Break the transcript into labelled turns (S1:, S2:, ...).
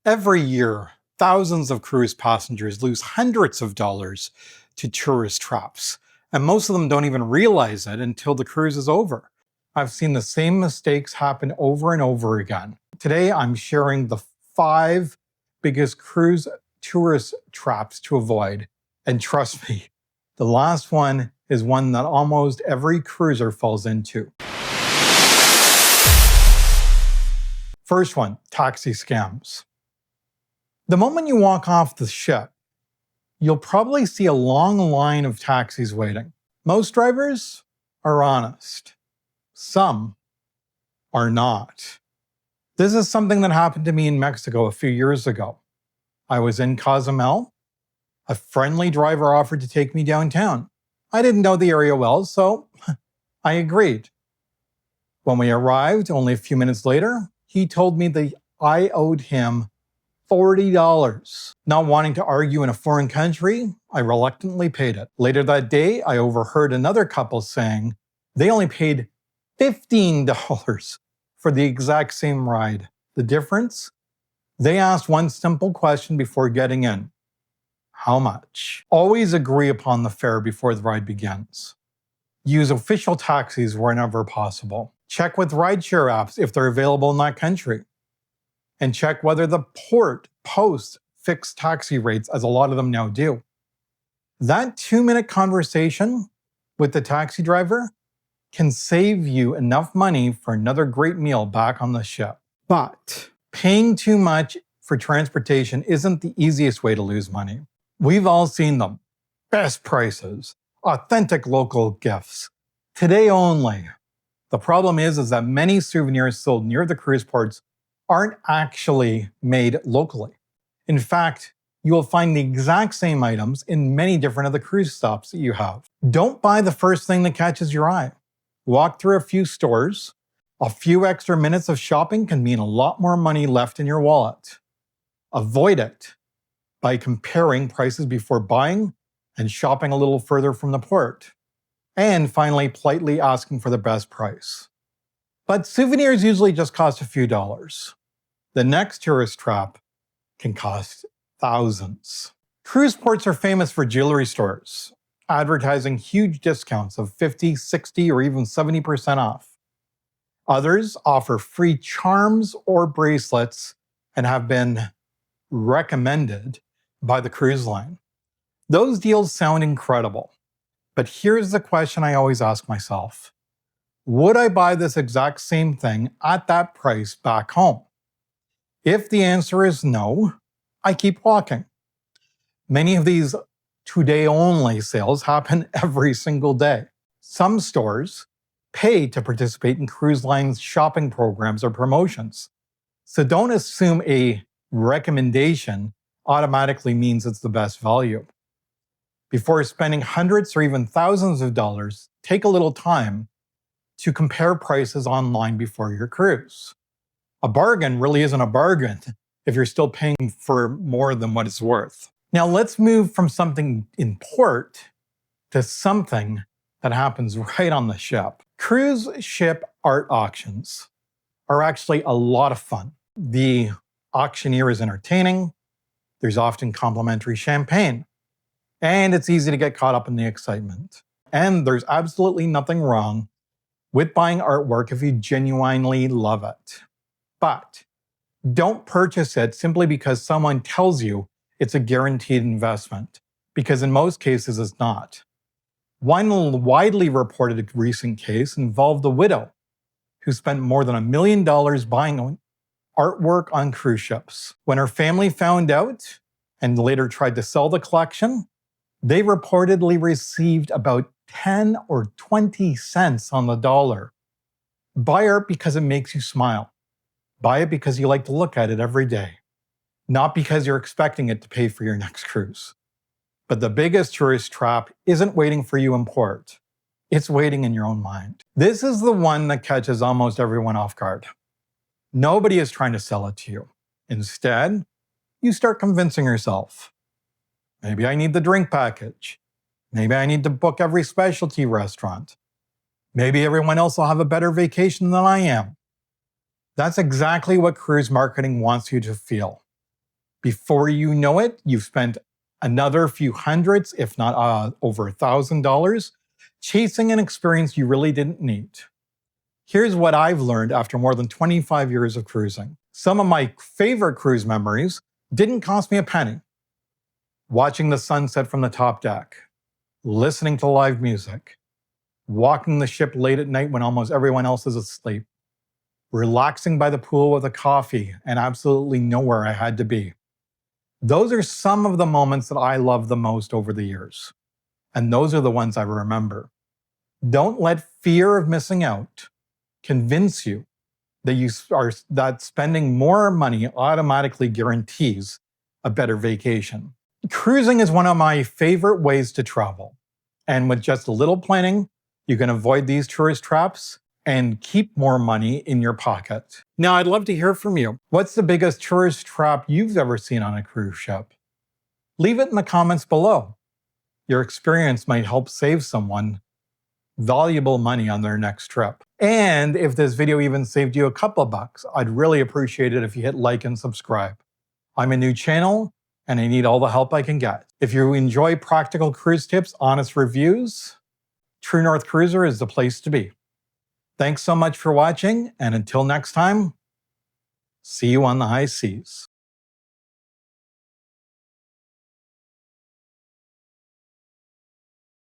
S1: Every year, thousands of cruise passengers lose hundreds of dollars to tourist traps, and most of them don't even realize it until the cruise is over. I've seen the same mistakes happen over and over again. Today, I'm sharing the 5 biggest cruise tourist traps to avoid, and trust me, the last one is one that almost every cruiser falls into. First one, taxi scams. The moment you walk off the ship, you'll probably see a long line of taxis waiting. Most drivers are honest. Some are not. This is something that happened to me in Mexico a few years ago. I was in Cozumel. A friendly driver offered to take me downtown. I didn't know the area well, so I agreed. When we arrived, only a few minutes later, he told me that I owed him $40. Not wanting to argue in a foreign country, I reluctantly paid it. Later that day, I overheard another couple saying they only paid $15 for the exact same ride. The difference? They asked one simple question before getting in. How much? Always agree upon the fare before the ride begins. Use official taxis whenever possible. Check with rideshare apps if they're available in that country. And check whether the port posts fixed taxi rates, as a lot of them now do. That 2-minute conversation with the taxi driver can save you enough money for another great meal back on the ship. But paying too much for transportation isn't the easiest way to lose money. We've all seen them. Best prices, authentic local gifts, today only. The problem is that many souvenirs sold near the cruise ports aren't actually made locally. In fact, you will find the exact same items in many different of the cruise stops that you have. Don't buy the first thing that catches your eye. Walk through a few stores. A few extra minutes of shopping can mean a lot more money left in your wallet. Avoid it by comparing prices before buying and shopping a little further from the port. And finally, politely asking for the best price. But souvenirs usually just cost a few dollars. The next tourist trap can cost thousands. Cruise ports are famous for jewelry stores, advertising huge discounts of 50, 60, or even 70% off. Others offer free charms or bracelets and have been recommended by the cruise line. Those deals sound incredible, but here's the question I always ask myself. Would I buy this exact same thing at that price back home? If the answer is no, I keep walking. Many of these today-only sales happen every single day. Some stores pay to participate in cruise lines' shopping programs or promotions. So don't assume a recommendation automatically means it's the best value. Before spending hundreds or even thousands of dollars, take a little time to compare prices online before your cruise. A bargain really isn't a bargain if you're still paying for more than what it's worth. Now let's move from something in port to something that happens right on the ship. Cruise ship art auctions are actually a lot of fun. The auctioneer is entertaining. There's often complimentary champagne. And it's easy to get caught up in the excitement. And there's absolutely nothing wrong with buying artwork if you genuinely love it. But don't purchase it simply because someone tells you it's a guaranteed investment, because in most cases it's not. One widely reported recent case involved a widow who spent more than $1 million buying artwork on cruise ships. When her family found out and later tried to sell the collection, they reportedly received about 10 or 20 cents on the dollar. Buy art because it makes you smile. Buy it because you like to look at it every day, not because you're expecting it to pay for your next cruise. But the biggest tourist trap isn't waiting for you in port. It's waiting in your own mind. This is the one that catches almost everyone off guard. Nobody is trying to sell it to you. Instead, you start convincing yourself. Maybe I need the drink package. Maybe I need to book every specialty restaurant. Maybe everyone else will have a better vacation than I am. That's exactly what cruise marketing wants you to feel. Before you know it, you've spent another few hundreds, if not over $1,000, chasing an experience you really didn't need. Here's what I've learned after more than 25 years of cruising. Some of my favorite cruise memories didn't cost me a penny. Watching the sunset from the top deck, listening to live music, walking the ship late at night when almost everyone else is asleep, relaxing by the pool with a coffee and absolutely nowhere I had to be. Those are some of the moments that I love the most over the years. And those are the ones I remember. Don't let fear of missing out convince you that spending more money automatically guarantees a better vacation. Cruising is one of my favorite ways to travel. And with just a little planning, you can avoid these tourist traps and keep more money in your pocket. Now, I'd love to hear from you. What's the biggest tourist trap you've ever seen on a cruise ship? Leave it in the comments below. Your experience might help save someone valuable money on their next trip. And if this video even saved you a couple bucks, I'd really appreciate it if you hit like and subscribe. I'm a new channel, and I need all the help I can get. If you enjoy practical cruise tips, honest reviews, True North Cruiser is the place to be. Thanks so much for watching, and until next time, see you on the high seas.